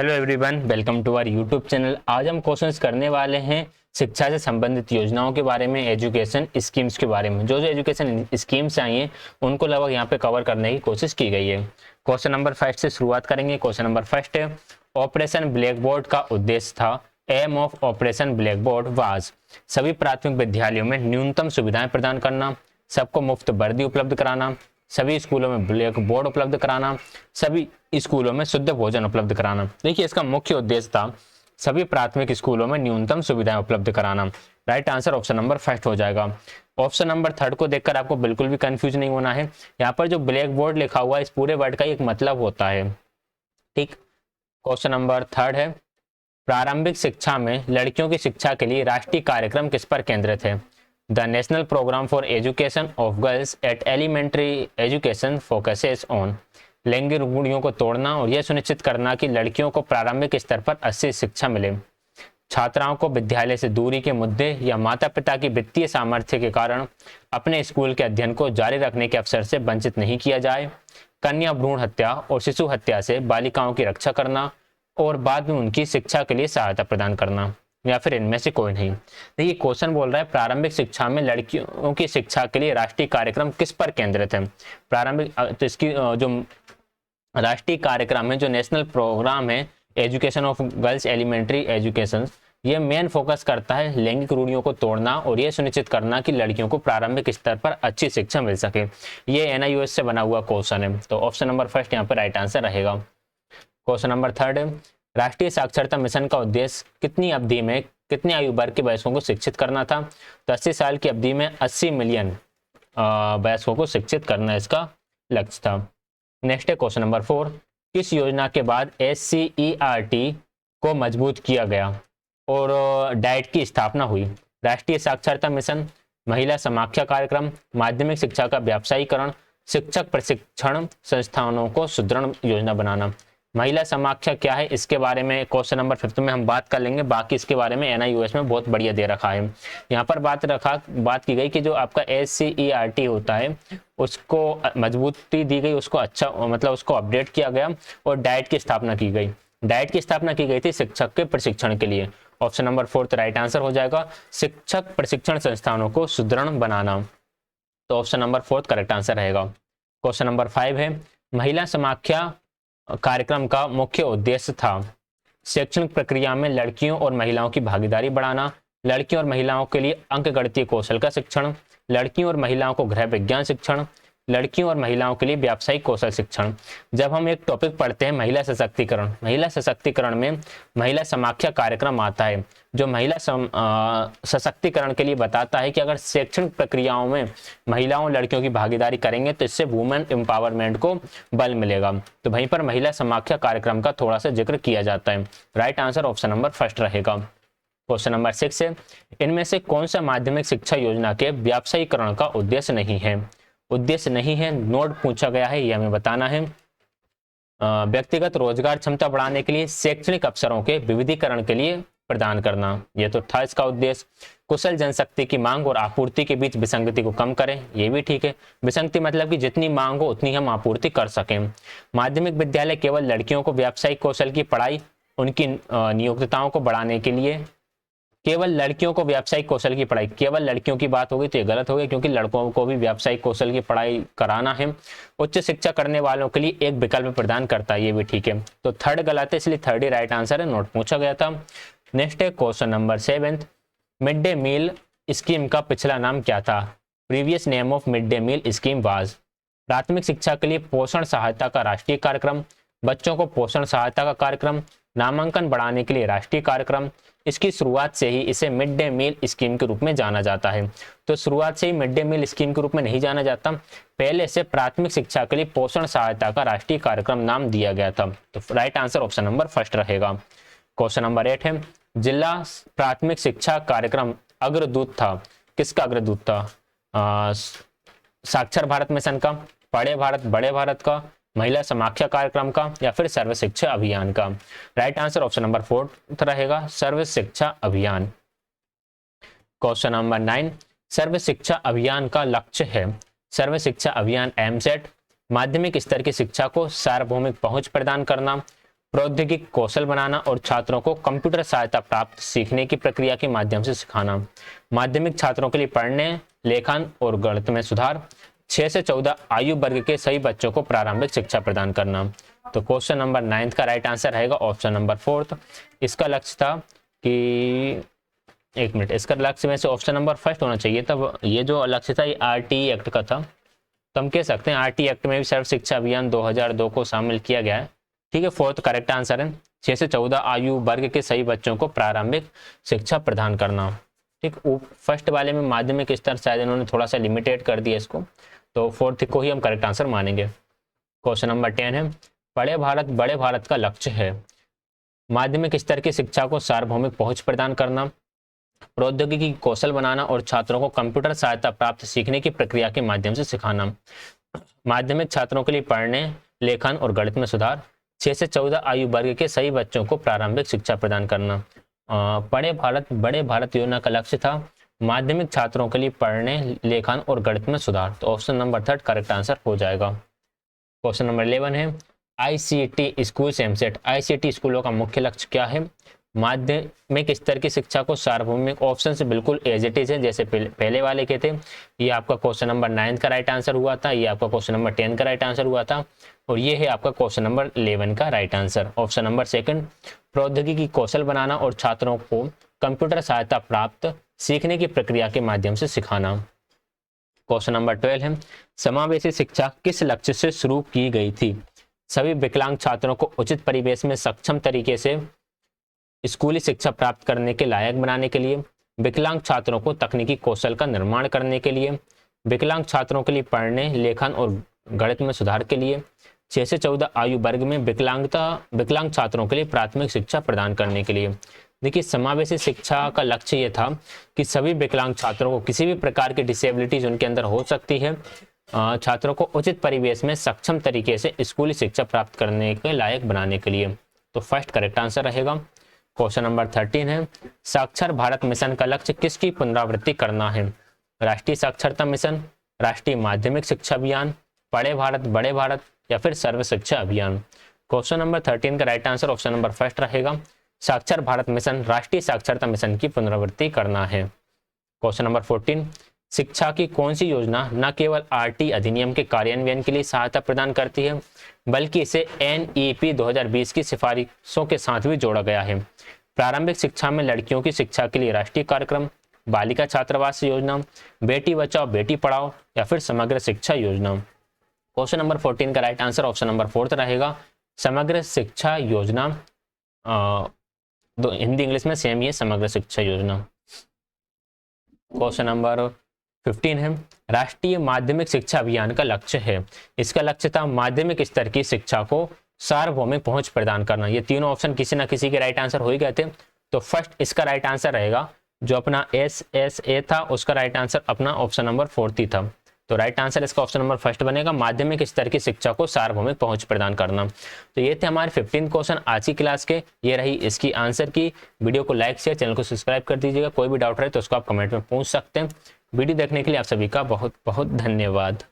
Hello everyone, welcome to our YouTube channel. आज हम questions करने वाले हैं शिक्षा से संबंधित योजनाओं के बारे में, एजुकेशन स्कीम्स के बारे में। जो एजुकेशन स्कीम्स आई हैं उनको लगभग यहाँ पे कवर करने की कोशिश की गई है। क्वेश्चन नंबर फर्स्ट से शुरुआत करेंगे। क्वेश्चन नंबर फर्स्ट है, ऑपरेशन ब्लैक बोर्ड का उद्देश्य था। Aim of operation blackboard was, सभी प्राथमिक विद्यालयों में न्यूनतम सुविधाएं प्रदान करना, सबको मुफ्त वर्दी उपलब्ध कराना, सभी स्कूलों में ब्लैक बोर्ड उपलब्ध कराना, सभी स्कूलों में शुद्ध भोजन उपलब्ध कराना। देखिए, इसका मुख्य उद्देश्य था सभी प्राथमिक स्कूलों में न्यूनतम सुविधाएं उपलब्ध कराना। Right answer option number first हो जाएगा। ऑप्शन नंबर थर्ड को देखकर आपको बिल्कुल भी कंफ्यूज नहीं होना है। यहाँ पर जो ब्लैक बोर्ड लिखा हुआ है, इस पूरे वर्ड का एक मतलब होता है। ठीक, क्वेश्चन नंबर थर्ड है, प्रारंभिक शिक्षा में लड़कियों की शिक्षा के लिए राष्ट्रीय कार्यक्रम किस पर केंद्रित है? The national program for education of girls at elementary education focuses on, लैंगिक रूढ़ियों को तोड़ना और यह सुनिश्चित करना कि लड़कियों को प्रारंभिक स्तर पर अच्छी शिक्षा मिले, छात्राओं को विद्यालय से दूरी के मुद्दे या माता पिता की वित्तीय सामर्थ्य के कारण अपने स्कूल के अध्ययन को जारी रखने के अवसर से वंचित नहीं किया जाए, कन्या भ्रूण हत्या और शिशु हत्या से बालिकाओं की रक्षा करना और बाद में उनकी शिक्षा के लिए सहायता प्रदान करना, या फिर इनमें से कोई नहीं। देखिए, क्वेश्चन बोल रहा है प्रारंभिक शिक्षा में लड़कियों की शिक्षा के लिए राष्ट्रीय कार्यक्रम किस पर केंद्रित है? प्रारंभिक, तो इसकी जो राष्ट्रीय कार्यक्रम है, जो नेशनल प्रोग्राम है education of girls elementary education, ये मेन फोकस करता है लैंगिक रूढ़ियों को तोड़ना और ये सुनिश्चित करना कि लड़कियों को प्रारंभिक स्तर पर अच्छी शिक्षा मिल सके। ये एनआईओएस से बना हुआ क्वेश्चन है, तो ऑप्शन नंबर फर्स्ट यहाँ पर राइट आंसर रहेगा। क्वेश्चन नंबर थर्ड है, राष्ट्रीय साक्षरता मिशन का उद्देश्य कितनी अवधि में कितने आयु वर्ग के वयस्कों को शिक्षित करना था? तो 80 साल की अवधि में 80 मिलियन वयस्कों को शिक्षित करना इसका लक्ष्य था। नेक्स्ट है क्वेश्चन नंबर 4, किस योजना के बाद SCERT को मजबूत किया गया और डाइट की स्थापना हुई? राष्ट्रीय साक्षरता मिशन, महिला समाख्या कार्यक्रम, माध्यमिक शिक्षा का व्यावसायीकरण, शिक्षक प्रशिक्षण संस्थानों को सुदृढ़ योजना बनाना। महिला समाख्या क्या है, इसके बारे में क्वेश्चन नंबर 5 में हम बात कर लेंगे। बाकी इसके बारे में एनआईओएस में बहुत बढ़िया दे रखा है। यहाँ पर बात की गई कि जो आपका SCERT होता है उसको मजबूती दी गई, उसको अच्छा मतलब उसको अपडेट किया गया और डाइट की स्थापना की गई। डाइट की स्थापना की गई थी शिक्षक के प्रशिक्षण के लिए। ऑप्शन नंबर 4 राइट आंसर हो जाएगा, शिक्षक प्रशिक्षण संस्थानों को सुदृढ़ बनाना। तो ऑप्शन नंबर 4 करेक्ट आंसर रहेगा। क्वेश्चन नंबर 5 है, महिला समाख्या कार्यक्रम का मुख्य उद्देश्य था शैक्षणिक प्रक्रिया में लड़कियों और महिलाओं की भागीदारी बढ़ाना, लड़कियों और महिलाओं के लिए अंकगणितीय कौशल का शिक्षण, लड़कियों और महिलाओं को गृह विज्ञान शिक्षण, लड़कियों और महिलाओं के लिए व्यावसायिक कौशल शिक्षण। जब हम एक टॉपिक पढ़ते हैं महिला सशक्तिकरण में महिला समाख्या कार्यक्रम आता है, जो महिला सशक्तिकरण के लिए बताता है कि अगर शैक्षणिक प्रक्रियाओं में महिलाओं लड़कियों की भागीदारी करेंगे तो इससे वुमेन एम्पावरमेंट को बल मिलेगा। तो वहीं पर महिला समाख्या कार्यक्रम का थोड़ा सा जिक्र किया जाता है। Right answer option number first रहेगा। क्वेश्चन नंबर 6 है, इनमें से कौन सा माध्यमिक शिक्षा योजना के व्यावसायीकरण का उद्देश्य नहीं है? नोट पूछा गया है, ये हमें बताना है। व्यक्तिगत रोजगार क्षमता बढ़ाने के लिए, शैक्षणिक अवसरों के विविधीकरण के लिए प्रदान करना, ये तो था इसका उद्देश्य। कुशल जनशक्ति की मांग और आपूर्ति के बीच विसंगति को कम करें, ये भी ठीक है। विसंगति मतलब कि जितनी मांग हो उतनी हम आपूर्ति कर सकें। माध्यमिक विद्यालय केवल लड़कियों को व्यावसायिक कौशल की पढ़ाई, उनकी नियोक्ताओं को बढ़ाने के लिए, केवल लड़कियों को व्यावसायिक कौशल की पढ़ाई, केवल लड़कियों की बात होगी तो ये गलत हो गया, क्योंकि लड़कों को भी व्यावसायिक कौशल की पढ़ाई कराना है। उच्च शिक्षा करने वालों के लिए एक विकल्प प्रदान करता है, ये भी ठीक है। तो थर्ड गलत है, इसलिए थर्ड ही राइट आंसर है, नोट पूछा गया था। नेक्स्ट है question number 7, mid day meal scheme का पिछला नाम क्या था? Previous name of mid day meal scheme was, प्राथमिक शिक्षा के लिए पोषण सहायता का राष्ट्रीय कार्यक्रम, बच्चों को पोषण सहायता का कार्यक्रम, नामांकन बढ़ाने के लिए राष्ट्रीय कार्यक्रम। इसकी शुरुआत से ही इसे मिड डे मील स्कीम के रूप में जाना जाता है। तो शुरुआत से ही मिड डे मील स्कीम के रूप में नहीं जाना जाता, पहले से प्राथमिक शिक्षा के लिए पोषण सहायता का राष्ट्रीय कार्यक्रम नाम दिया गया था। तो right answer option number first रहेगा। क्वेश्चन नंबर 8 है, जिला प्राथमिक शिक्षा कार्यक्रम अग्रदूत था, किसका अग्रदूत था? साक्षर भारत मिशन का, पढ़े भारत बड़े भारत का, महिला समाख्या कार्यक्रम का, या फिर सर्व शिक्षा अभियान का? राइट आंसर ऑप्शन नंबर 4 रहेगा, सर्व शिक्षा अभियान। क्वेश्चन नंबर 9, सर्व शिक्षा अभियान का लक्ष्य है, सर्व शिक्षा अभियान एमसेट, माध्यमिक स्तर की शिक्षा को सार्वभौमिक पहुंच प्रदान करना, प्रौद्योगिकी कौशल बनाना और छात्रों को कंप्यूटर सहायता प्राप्त सीखने की प्रक्रिया के माध्यम से सिखाना। माध्यमिक छात्रों के लिए पढ़ने, लेखन और गणित में सुधार। 6 से 14 आयु वर्ग के सभी बच्चों को प्रारंभिक शिक्षा प्रदान करना। तो क्वेश्चन नंबर 9 का राइट आंसर रहेगा ऑप्शन नंबर 4। इसका लक्ष्य था कि एक मिनट, इसका लक्ष्य में से ऑप्शन नंबर फर्स्ट होना चाहिए। तब ये जो लक्ष्य था ये आरटीई एक्ट का था, तो हम कह सकते हैं आरटीई एक्ट में भी सर्व शिक्षा अभियान 2002 को शामिल किया गया है। ठीक है, फोर्थ करेक्ट आंसर है 6 से 14 आयु वर्ग के सभी बच्चों को प्रारंभिक शिक्षा प्रदान करना। ठीक, फर्स्ट वाले में माध्यमिक स्तर शायद इन्होंने थोड़ा सा लिमिटेड कर दिया इसको, तो फोर्थ को ही हम करेक्ट आंसर मानेंगे। क्वेश्चन नंबर 10 है, बड़े भारत का लक्ष्य है माध्यमिक स्तर की शिक्षा को सार्वभौमिक पहुंच प्रदान करना, प्रौद्योगिकी कौशल बनाना और छात्रों को कंप्यूटर सहायता प्राप्त सीखने की प्रक्रिया के माध्यम से सिखाना। माध्यमिक छात्रों के लिए पढ़ने, लेखन और गणित में सुधार। 6 से 14 आयु वर्ग के सभी बच्चों को प्रारंभिक शिक्षा प्रदान करना। बड़े भारत योजना का लक्ष्य था माध्यमिक छात्रों के लिए पढ़ने, लेखन और गणित में सुधार। तो ऑप्शन नंबर 3 करेक्ट आंसर हो जाएगा। क्वेश्चन नंबर 11 है, आईसीटी स्कूल एमसेट आईसीटी स्कूलों का मुख्य लक्ष्य क्या है? माध्यमिक स्तर की शिक्षा को सार्वभौमिक। ऑप्शन से बिल्कुल एज इट इज है जैसे पहले वाले के थे। ये आपका क्वेश्चन नंबर 9 का राइट आंसर हुआ था, ये आपका क्वेश्चन नंबर 10 का राइट आंसर हुआ था, और ये है आपका क्वेश्चन नंबर 11 का राइट आंसर। ऑप्शन नंबर 2 प्रौद्योगिकी कौशल बनाना और छात्रों को कंप्यूटर सहायता प्राप्त सीखने की प्रक्रिया के माध्यम से सिखाना। क्वेश्चन नंबर 12 है, समावेशी शिक्षा किस लक्ष्य से शुरू की गई थी? सभी विकलांग छात्रों को उचित परिवेश में सक्षम तरीके से स्कूली शिक्षा प्राप्त करने के लायक बनाने के लिए, विकलांग छात्रों को तकनीकी कौशल का निर्माण करने के लिए, विकलांग छात्रों के लिए पढ़ने, लेखन और गणित में सुधार के लिए, 6 से 14 आयु वर्ग में विकलांग छात्रों के लिए प्राथमिक शिक्षा प्रदान करने के लिए। देखिए, समावेशी शिक्षा का लक्ष्य ये था कि सभी विकलांग छात्रों को, किसी भी प्रकार की डिसेबिलिटीज उनके अंदर हो सकती है, छात्रों को उचित परिवेश में सक्षम तरीके से स्कूली शिक्षा प्राप्त करने के लायक बनाने के लिए। तो फर्स्ट करेक्ट आंसर रहेगा। क्वेश्चन नंबर 13 है, साक्षर भारत मिशन का लक्ष्य किसकी पुनरावृत्ति करना है? राष्ट्रीय साक्षरता मिशन, राष्ट्रीय माध्यमिक शिक्षा अभियान, बड़े भारत या फिर सर्व शिक्षा अभियान। क्वेश्चन नंबर 13 का right answer option number first रहेगा। साक्षर भारत मिशन राष्ट्रीय साक्षरता मिशन की पुनरावृत्ति करना है। क्वेश्चन नंबर 14, शिक्षा की कौन सी योजना न केवल आरटी अधिनियम के कार्यान्वयन के लिए सहायता प्रदान करती है, बल्कि इसे एनईपी 2020 की सिफारिशों के साथ भी जोड़ा गया है? प्रारंभिक शिक्षा में लड़कियों की शिक्षा के लिए राष्ट्रीय कार्यक्रम, बालिका छात्रावास योजना, बेटी बचाओ बेटी पढ़ाओ या फिर समग्र शिक्षा योजना। क्वेश्चन नंबर 14 का राइट आंसर ऑप्शन नंबर 4 रहेगा, समग्र शिक्षा योजना। हिंदी इंग्लिश में सेम ही है, समग्र शिक्षा योजना। क्वेश्चन नंबर 15 है, राष्ट्रीय माध्यमिक शिक्षा अभियान का लक्ष्य है। इसका लक्ष्य था माध्यमिक स्तर की शिक्षा को सार्वभौमिक पहुंच प्रदान करना। ये तीनों ऑप्शन किसी ना किसी के राइट आंसर हो ही गए थे, तो फर्स्ट इसका राइट आंसर रहेगा जो अपना SSA था, उसका राइट आंसर अपना ऑप्शन नंबर 4 था। तो राइट आंसर इसका ऑप्शन नंबर फर्स्ट बनेगा, माध्यमिक स्तर की शिक्षा को सार्वभौमिक पहुंच प्रदान करना। तो ये थे हमारे 15 क्वेश्चन आज की क्लास के। ये रही इसकी आंसर की। वीडियो को लाइक शेयर, चैनल को सब्सक्राइब कर दीजिएगा। कोई भी डाउट रहे तो उसको आप कमेंट में पूछ सकते हैं। वीडियो देखने के लिए आप सभी का बहुत बहुत धन्यवाद।